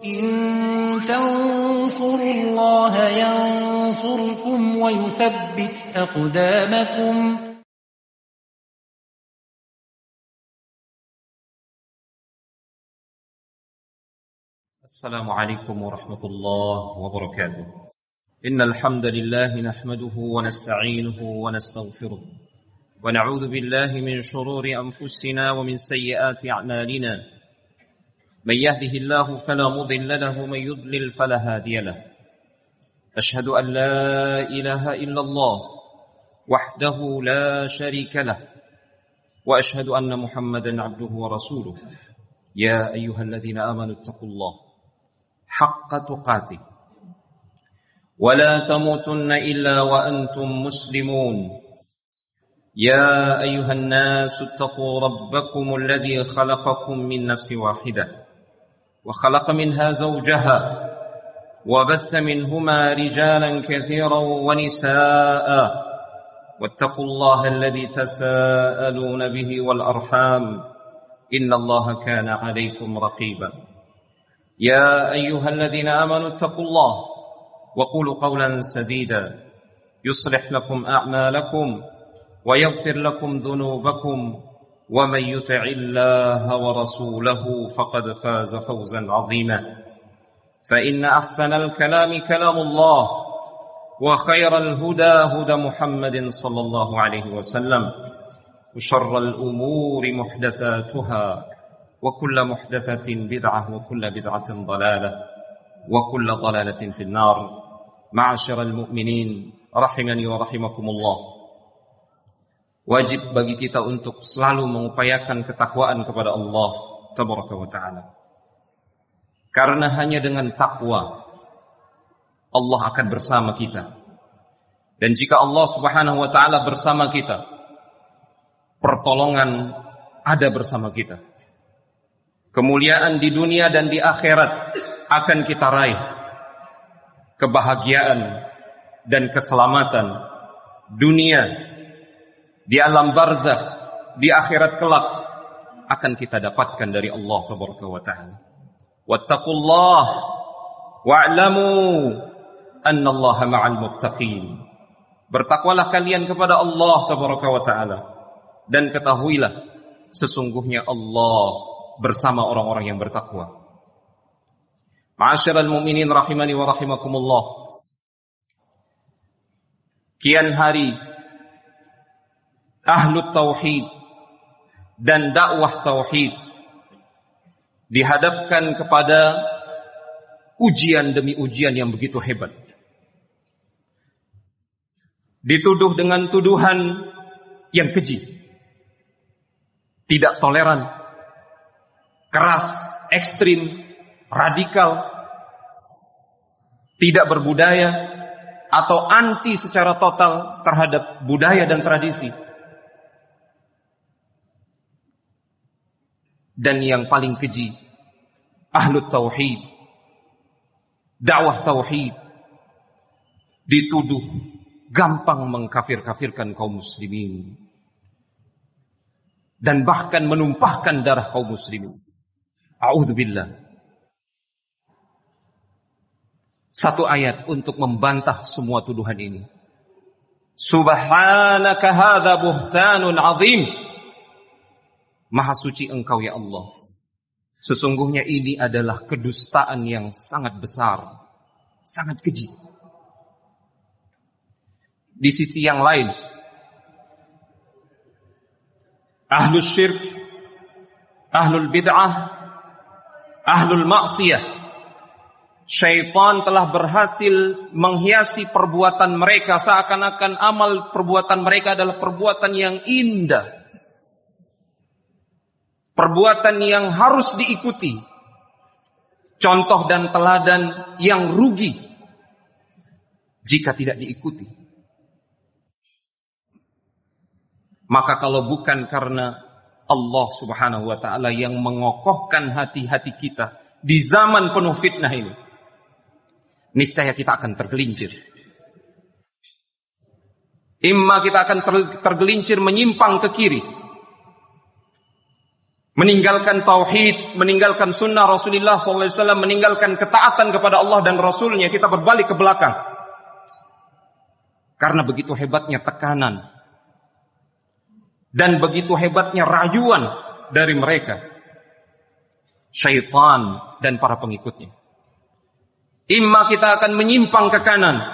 إن تنصروا الله ينصركم ويثبت أقدامكم. السلام عليكم ورحمة الله وبركاته. إن الحمد لله نحمده ونستعينه ونستغفره ونعوذ بالله من شرور أنفسنا ومن سيئات أعمالنا. من يهده الله فلا مضل له ومن يضلل فلا هادي له. أشهد أن لا إله إلا الله وحده لا شريك له وأشهد أن محمدا عبده ورسوله. يا أيها الذين آمنوا اتقوا الله حق تقاته ولا تموتن إلا وأنتم مسلمون. يا أيها الناس اتقوا ربكم الذي خلقكم من نفس واحدة وخلق منها زوجها وبث منهما رجالا كثيرا ونساء واتقوا الله الذي تساءلون به والأرحام إن الله كان عليكم رقيبا. يا أيها الذين آمنوا اتقوا الله وقولوا قولا سديدا يصلح لكم أعمالكم ويغفر لكم ذنوبكم ومن يطع الله ورسوله فقد فاز فوزا عظيما. فإن أحسن الكلام كلام الله وخير الهدى هدى محمد صلى الله عليه وسلم وشر الأمور محدثاتها وكل محدثة بدعة وكل بدعة ضلالة وكل ضلالة في النار. معاشر المؤمنين rahimani wa rahimakumullah. Wajib bagi kita untuk selalu mengupayakan ketakwaan kepada Allah tabaraka wa ta'ala. Karena hanya dengan takwa Allah akan bersama kita. Dan jika Allah subhanahu wa ta'ala bersama kita, pertolongan ada bersama kita. Kemuliaan di dunia dan di akhirat akan kita raih. Kebahagiaan dan keselamatan dunia, di alam barzakh, di akhirat kelak akan kita dapatkan dari Allah tabaraka wa ta'ala. Wattaqullah wa'lamu annallaha ma'al muttaqin. Bertakwalah kalian kepada Allah tabaraka wa ta'ala dan ketahuilah sesungguhnya Allah bersama orang-orang yang bertakwa. Ma'asyiral mu'minin rahimani wa rahimakumullah. Kian hari ahlu tauhid dan dakwah tauhid dihadapkan kepada ujian demi ujian yang begitu hebat. Dituduh dengan tuduhan yang keji, tidak toleran, keras, ekstrim, radikal, tidak berbudaya, atau anti secara total terhadap budaya dan tradisi. Dan yang paling keji, ahlu tauhid, dakwah tauhid, dituduh gampang mengkafir-kafirkan kaum muslimin dan bahkan menumpahkan darah kaum muslimin. A'udzubillah. Satu ayat untuk membantah semua tuduhan ini. Subhanaka hadza buhtanun azim. Maha suci Engkau ya Allah. Sesungguhnya ini adalah kedustaan yang sangat besar, sangat keji. Di sisi yang lain, ahlus syirk, ahlul bid'ah, ahlul maksiyah, syaitan telah berhasil menghiasi perbuatan mereka seakan-akan amal perbuatan mereka adalah perbuatan yang indah, perbuatan yang harus diikuti, contoh dan teladan yang rugi jika tidak diikuti. Maka kalau bukan karena Allah subhanahu wa ta'ala yang mengokohkan hati-hati kita di zaman penuh fitnah ini, niscaya kita akan tergelincir. Imma kita akan tergelincir menyimpang ke kiri, meninggalkan tauhid, meninggalkan sunnah Rasulullah SAW, meninggalkan ketaatan kepada Allah dan Rasulnya, kita berbalik ke belakang. Karena begitu hebatnya tekanan dan begitu hebatnya rayuan dari mereka, syaitan dan para pengikutnya. Imma kita akan menyimpang ke kanan,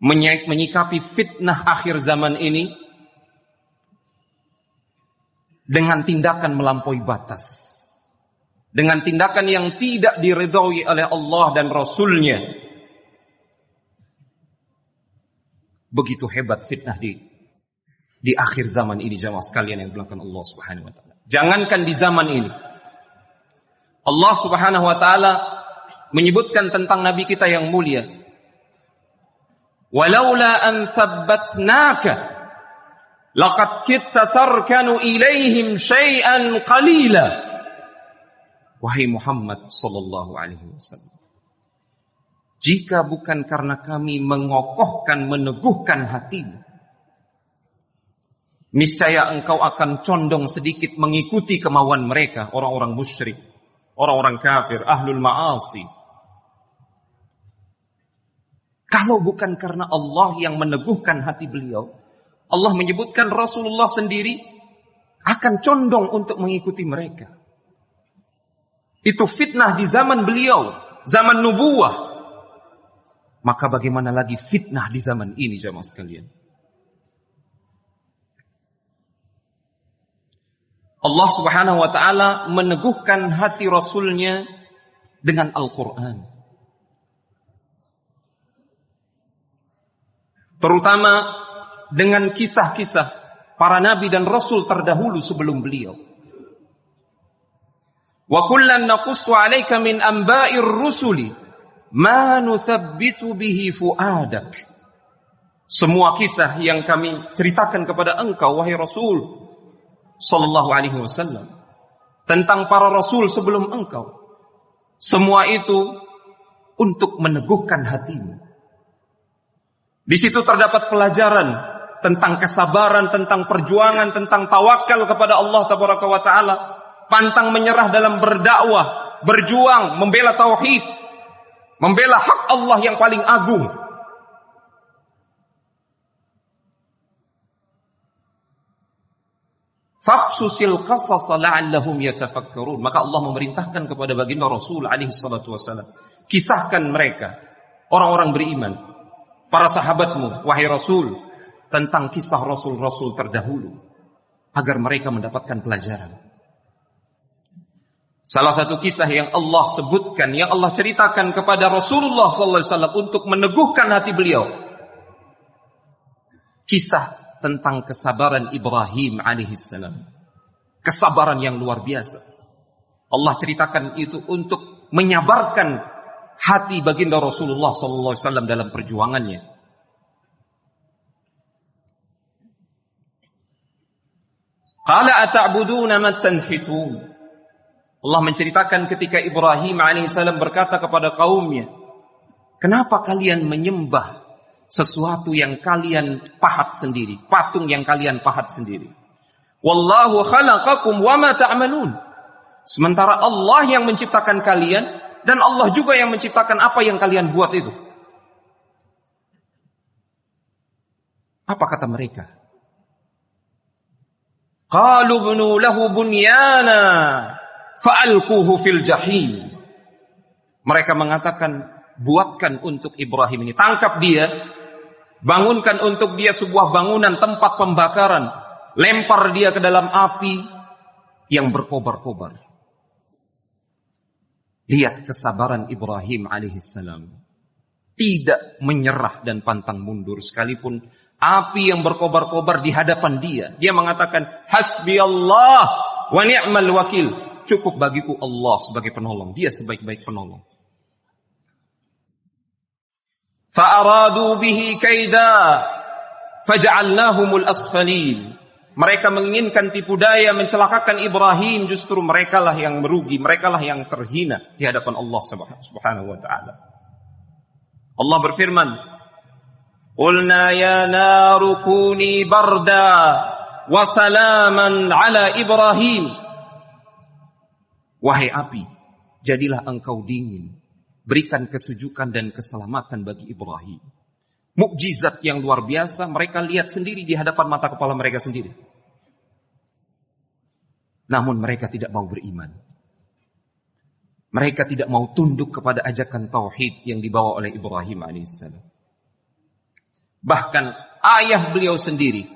menyikapi fitnah akhir zaman ini dengan tindakan melampaui batas, dengan tindakan yang tidak diridhoi oleh Allah dan Rasulnya. Begitu hebat fitnah di akhir zaman ini, jamaah sekalian yang dimuliakan Allah Subhanahu wa taala. Jangankan di zaman ini, Allah Subhanahu wa taala menyebutkan tentang nabi kita yang mulia, walaula an thabbatnaka laqad kitta tarkanu ilaihim syai'an qalila. Wahai Muhammad sallallahu alaihi wasallam, jika bukan karena kami mengokohkan, meneguhkan hatimu, niscaya engkau akan condong sedikit mengikuti kemauan mereka, orang-orang musyrik, orang-orang kafir, ahlul ma'asi. Kalau bukan karena Allah yang meneguhkan hati beliau, Allah menyebutkan Rasulullah sendiri akan condong untuk mengikuti mereka. Itu fitnah di zaman beliau, zaman nubuwah. Maka bagaimana lagi fitnah di zaman ini, jamaah sekalian. Allah Subhanahu wa taala meneguhkan hati Rasulnya dengan Al-Quran. Terutama dengan kisah-kisah para nabi dan rasul terdahulu sebelum beliau. Wa kullan naqussu 'alaika min anba'ir rusuli ma nuthabbitu bihi fu'adak. Semua kisah yang kami ceritakan kepada engkau, wahai Rasul sallallahu alaihi wasallam, tentang para rasul sebelum engkau, semua itu untuk meneguhkan hatimu. Di situ terdapat pelajaran tentang kesabaran, tentang perjuangan, tentang tawakal kepada Allah tabaraka wa taala, pantang menyerah dalam berdakwah, berjuang, membela tauhid, membela hak Allah yang paling agung. Faqsusil qasas la'allahum yatafakkarun. Maka Allah memerintahkan kepada baginda Rasul alaihi salatu wasallam, kisahkan mereka, orang-orang beriman, para sahabatmu, wahai Rasul, tentang kisah Rasul-Rasul terdahulu, agar mereka mendapatkan pelajaran. Salah satu kisah yang Allah sebutkan, yang Allah ceritakan kepada Rasulullah SAW untuk meneguhkan hati beliau, kisah tentang kesabaran Ibrahim alaihissalam. Kesabaran yang luar biasa. Allah ceritakan itu untuk menyabarkan hati baginda Rasulullah SAW dalam perjuangannya. Qala ata'buduna ma tanhitun. Allah menceritakan ketika Ibrahim alaihissalam berkata kepada kaumnya, kenapa kalian menyembah sesuatu yang kalian pahat sendiri, patung yang kalian pahat sendiri? Wallahu khalaqakum wa ma ta'malun. Sementara Allah yang menciptakan kalian, dan Allah juga yang menciptakan apa yang kalian buat itu. Apa kata mereka? Qalu bnu lahu bunyana fa'alquhu fil jahim. Mereka mengatakan, buatkan untuk Ibrahim ini, tangkap dia, bangunkan untuk dia sebuah bangunan tempat pembakaran, lempar dia ke dalam api yang berkobar-kobar. Lihat kesabaran Ibrahim alaihissalam, tidak menyerah dan pantang mundur sekalipun api yang berkobar-kobar di hadapan dia. Dia mengatakan, hasbi Allah wa ni'mal wakil. Cukup bagiku Allah sebagai penolong. Dia sebaik-baik penolong. Fa'aradu bihi kaida faja'alnahumul asfalin. Mereka menginginkan tipu daya mencelakakan Ibrahim, justru merekalah yang merugi, merekalah yang terhina di hadapan Allah Subhanahu wa taala. Allah berfirman, "Qulna ya naru kuni barda wa salaman ala Ibrahim. Wahai api, jadilah engkau dingin, berikan kesejukan dan keselamatan bagi Ibrahim. Mukjizat yang luar biasa mereka lihat sendiri di hadapan mata kepala mereka sendiri. Namun mereka tidak mau beriman. Mereka tidak mau tunduk kepada ajakan tauhid yang dibawa oleh Ibrahim alaihissalam. Bahkan ayah beliau sendiri,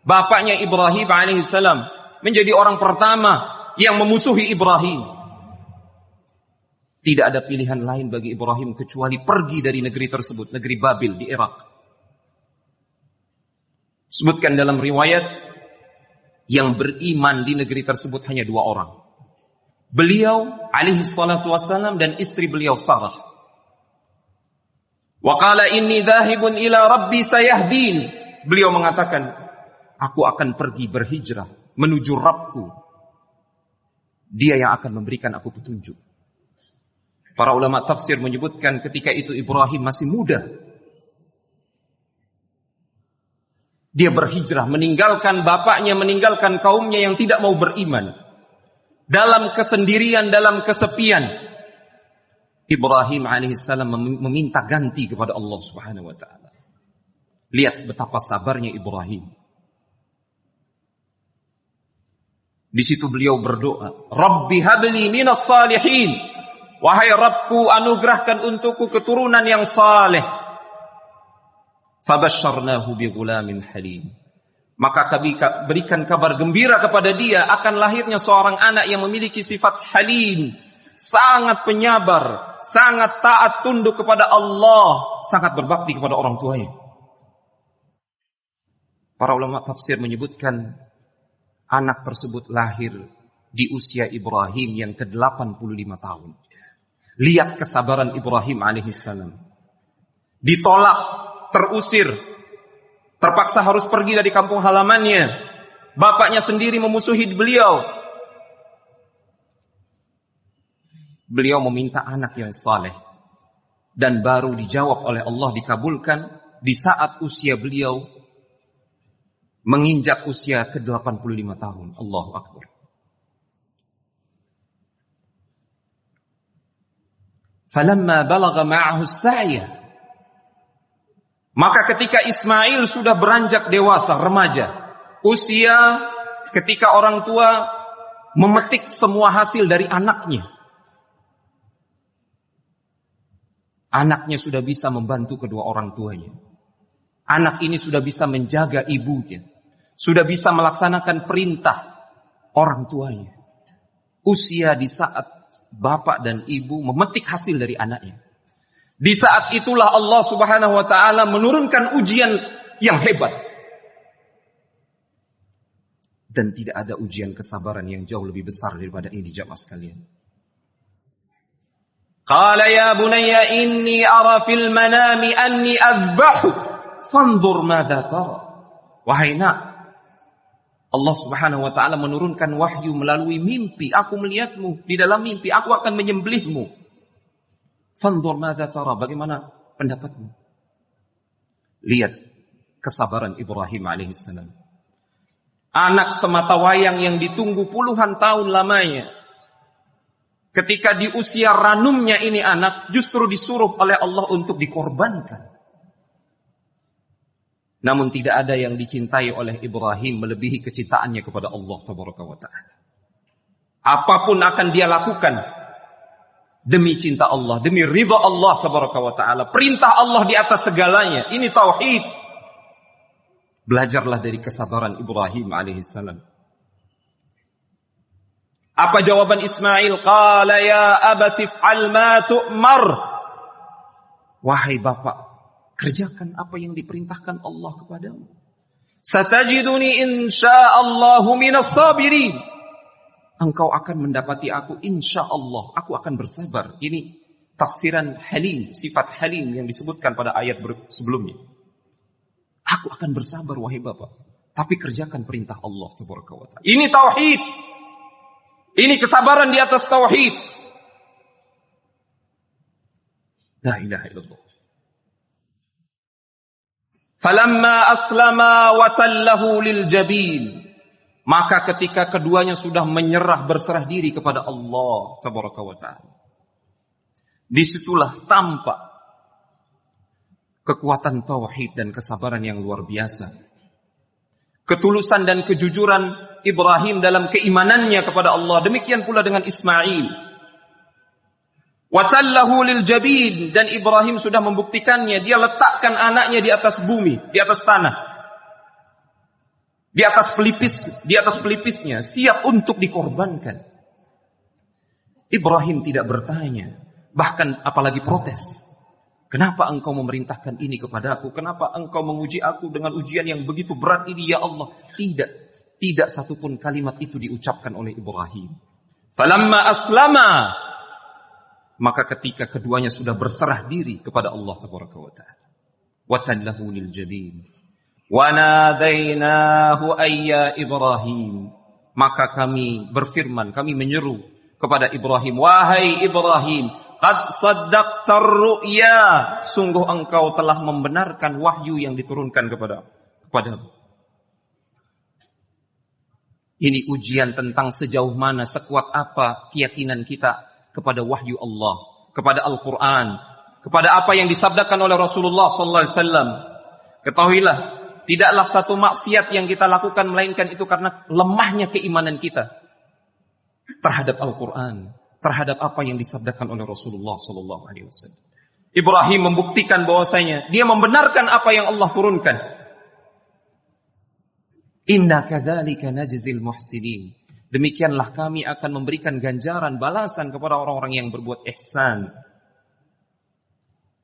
bapaknya Ibrahim alaihissalam, menjadi orang pertama yang memusuhi Ibrahim. Tidak ada pilihan lain bagi Ibrahim kecuali pergi dari negeri tersebut, negeri Babil di Irak. Sebutkan dalam riwayat, yang beriman di negeri tersebut hanya 2 orang. Beliau alaihi salatu wassalam dan istri beliau Sarah. Wa qala inni dhahibun ila rabbi sayahdin. Beliau mengatakan, aku akan pergi berhijrah menuju Rabbku. Dia yang akan memberikan aku petunjuk. Para ulama tafsir menyebutkan ketika itu Ibrahim masih muda. Dia berhijrah, meninggalkan bapaknya, meninggalkan kaumnya yang tidak mau beriman. Dalam kesendirian, dalam kesepian. Ibrahim alaihissalam meminta ganti kepada Allah subhanahu wa ta'ala. Lihat betapa sabarnya Ibrahim. Di situ beliau berdoa, Rabbi habli minas salihin. Wahai Rabbku, anugerahkan untukku keturunan yang saleh. Fabasyarnahu bighulamin halim. Maka kami berikan kabar gembira kepada dia akan lahirnya seorang anak yang memiliki sifat halim, sangat penyabar, sangat taat tunduk kepada Allah, sangat berbakti kepada orang tuanya. Para ulama tafsir menyebutkan anak tersebut lahir di usia Ibrahim yang ke-85 tahun. Lihat kesabaran Ibrahim alaihissalam. Ditolak, terusir, terpaksa harus pergi dari kampung halamannya. Bapaknya sendiri memusuhi beliau. Beliau meminta anak yang saleh. Dan baru dijawab oleh Allah, dikabulkan di saat usia beliau menginjak usia ke-85 tahun. Allahu Akbar. Falamma balagha ma'ahu as-sa'ya. Maka ketika Ismail sudah beranjak dewasa, remaja, usia ketika orang tua memetik semua hasil dari anaknya. Anaknya sudah bisa membantu kedua orang tuanya. Anak ini sudah bisa menjaga ibunya. Sudah bisa melaksanakan perintah orang tuanya. Usia di saat bapak dan ibu memetik hasil dari anaknya. Di saat itulah Allah subhanahu wa ta'ala menurunkan ujian yang hebat. Dan tidak ada ujian kesabaran yang jauh lebih besar daripada ini, jamaah sekalian. Qala ya bunayya inni ara fil manami anni azbahu fanzur madza tara. Wahai nak, Allah subhanahu wa ta'ala menurunkan wahyu melalui mimpi. Aku melihatmu di dalam mimpi, aku akan menyembelihmu. Fanzur madza tara, bagaimana pendapatmu? Lihat kesabaran Ibrahim alaihissalam. Anak semata wayang yang ditunggu puluhan tahun lamanya. Ketika di usia ranumnya ini anak, justru disuruh oleh Allah untuk dikorbankan. Namun tidak ada yang dicintai oleh Ibrahim melebihi kecintaannya kepada Allah tabaraka wa ta'ala. Apapun akan dia lakukan demi cinta Allah, demi ridha Allah tabaraka wa ta'ala. Perintah Allah di atas segalanya. Ini tauhid. Belajarlah dari kesabaran Ibrahim alaihissalam. Apa jawaban Ismail? Qala ya abati f'al ma tu'mar. Wahai bapak, kerjakan apa yang diperintahkan Allah kepadamu. Satajiduni insyaallahu minas sabirin. Engkau akan mendapati aku insyaallah, aku akan bersabar. Ini tafsiran halim, sifat halim yang disebutkan pada ayat sebelumnya. Aku akan bersabar wahai bapak, tapi kerjakan perintah Allah tabaraka wa ta'ala. Ini tauhid. Ini kesabaran di atas tauhid. La ilaha illallah. Falamma aslama wa tallahu lil jabin. Maka ketika keduanya sudah menyerah berserah diri kepada Allah Tabaraka wa Ta'ala, disitulah tampak kekuatan tauhid dan kesabaran yang luar biasa. Ketulusan dan kejujuran Ibrahim dalam keimanannya kepada Allah. Demikian pula dengan Ismail. Watallahu lil jabin, dan Ibrahim sudah membuktikannya. Dia letakkan anaknya di atas bumi, di atas tanah, di atas pelipisnya, siap untuk dikorbankan. Ibrahim tidak bertanya, bahkan apalagi protes. Kenapa engkau memerintahkan ini kepadaku? Kenapa engkau menguji aku dengan ujian yang begitu berat ini, ya Allah? Tidak satupun kalimat itu diucapkan oleh Ibrahim. Falamma aslama, maka ketika keduanya sudah berserah diri kepada Allah Tabaraka wa Ta'ala, watallahu lil jabin, wa nadainahu ayya Ibrahim, maka kami berfirman, kami menyeru kepada Ibrahim, wahai Ibrahim, qad saddaqtar ru'ya, sungguh engkau telah membenarkan wahyu yang diturunkan kepadamu. Ini ujian tentang sejauh mana, sekuat apa keyakinan kita kepada wahyu Allah, kepada Al-Quran, kepada apa yang disabdakan oleh Rasulullah sallallahu alaihi wasallam. Ketahuilah, tidaklah satu maksiat yang kita lakukan melainkan itu karena lemahnya keimanan kita terhadap Al-Quran, terhadap apa yang disabdakan oleh Rasulullah sallallahu alaihi wasallam. Ibrahim membuktikan bahwasanya dia membenarkan apa yang Allah turunkan. Inna kadzalika najzil muhsinin. Demikianlah kami akan memberikan ganjaran balasan kepada orang-orang yang berbuat ihsan.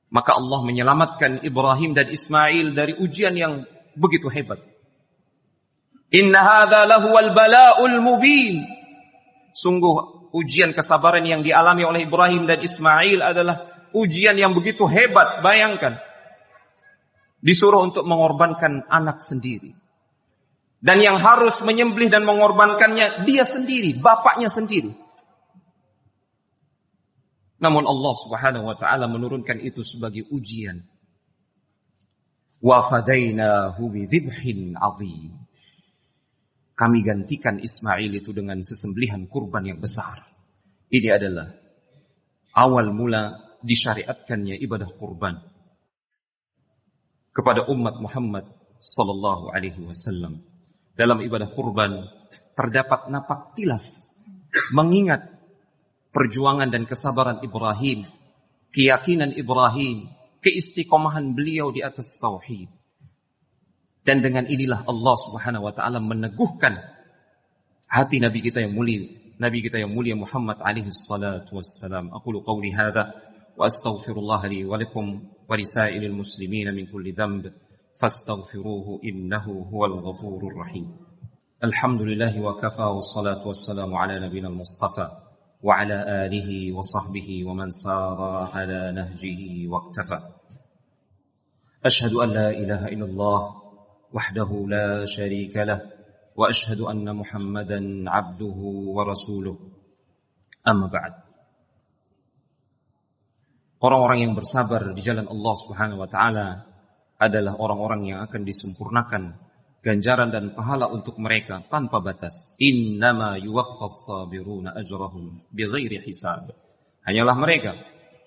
Maka Allah menyelamatkan Ibrahim dan Ismail dari ujian yang begitu hebat. Inna hadza lahuwal bala'ul mubin. Sungguh ujian kesabaran yang dialami oleh Ibrahim dan Ismail adalah ujian yang begitu hebat. Bayangkan, disuruh untuk mengorbankan anak sendiri, dan yang harus menyembelih dan mengorbankannya dia sendiri, bapaknya sendiri. Namun Allah Subhanahu wa Ta'ala menurunkan itu sebagai ujian. Wa fadainahu bidzibhin 'adzim. Kami gantikan Ismail itu dengan sesembelihan kurban yang besar. Ini adalah awal mula disyariatkannya ibadah kurban kepada umat Muhammad sallallahu alaihi wasallam. Dalam ibadah kurban terdapat napak tilas mengingat perjuangan dan kesabaran Ibrahim, keyakinan Ibrahim, keistiqomahan beliau di atas tauhid. Dan dengan inilah Allah Subhanahu wa Ta'ala meneguhkan hati Nabi kita yang mulia Muhammad alaihi salatu wassalam. Aqulu qawli hadza wa astaghfirullah li wa lakum wa lisairil muslimin min kulli dhanb fastaghfiruhu innahu huwal ghafurur rahim. Alhamdulillah wa kafa wassalatu wassalamu ala nabiyina al-mustafa wa ala alihi wa sahbihi wa man sara ala nahjihi waqtafa. Ashhadu an la ilaha illallah wahdahu la syarika lah wa ashhadu anna Muhammadan abduhu wa rasuluh. Amma ba'd. Orang-orang yang bersabar di jalan Allah Subhanahu wa Ta'ala adalah orang-orang yang akan disempurnakan ganjaran dan pahala untuk mereka tanpa batas. Innama yuwaffas sabiruna ajrahum bighairi hisab. Hanyalah mereka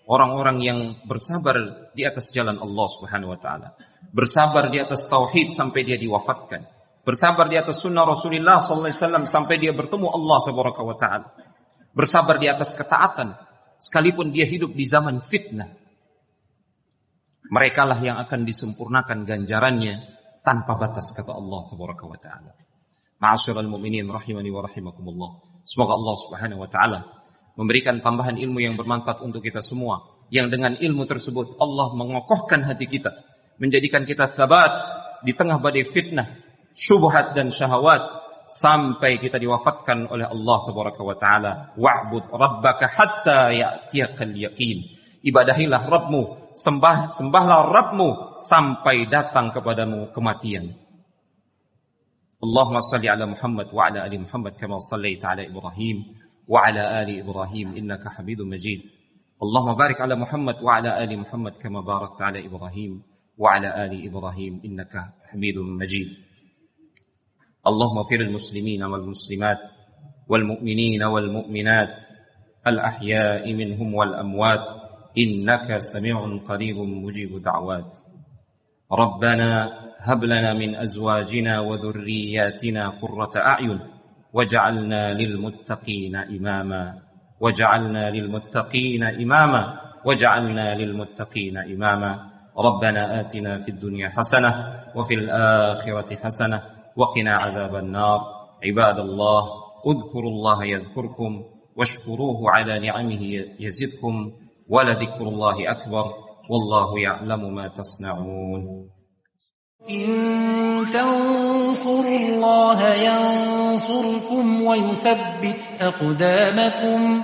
orang-orang yang bersabar di atas jalan Allah Subhanahu wa Ta'ala, bersabar di atas tauhid sampai dia diwafatkan, bersabar di atas sunnah Rasulullah sallallahu alaihi wasallam sampai dia bertemu Allah Tabaraka wa Ta'ala, bersabar di atas ketaatan sekalipun dia hidup di zaman fitnah. Mereka lah yang akan disempurnakan ganjarannya tanpa batas, kata Allah Tabaraka wa Ta'ala. Ma'asyiral mu'minin rahimani wa rahimakumullah. Semoga Allah Subhanahu wa Ta'ala memberikan tambahan ilmu yang bermanfaat untuk kita semua, yang dengan ilmu tersebut Allah mengokohkan hati kita, menjadikan kita tsabat di tengah badai fitnah, syubhat dan syahwat, sampai kita diwafatkan oleh Allah Tabaraka wa Ta'ala. Wa'bud rabbaka hatta ya'tiyakal yaqin. Ibadahilah Rabbmu, sembahlah Rabbmu sampai datang kepadamu kematian. Allahumma salli ala Muhammad wa ala ali Muhammad kama sallaita ala Ibrahim wa ala ali Ibrahim innaka Hamidum Majid. Allahumma barik ala Muhammad wa ala ali Muhammad kama barakta ala Ibrahim wa ala ali Ibrahim innaka Hamidum Majid. اللهم اغفر المسلمين والمسلمات والمؤمنين والمؤمنات الأحياء منهم والأموات إنك سميع قريب مجيب دعوات. ربنا هب لنا من أزواجنا وذرياتنا قرة أعين وجعلنا للمتقين إماما وجعلنا للمتقين إماما وجعلنا للمتقين إماما. ربنا آتنا في الدنيا حسنة وفي الآخرة حسنة وقنا عذاب النار. عباد الله اذكروا الله يذكركم واشكروه على نعمه يزدكم ولذكر الله أكبر والله يعلم ما تصنعون. إن تنصروا الله ينصركم ويثبت أقدامكم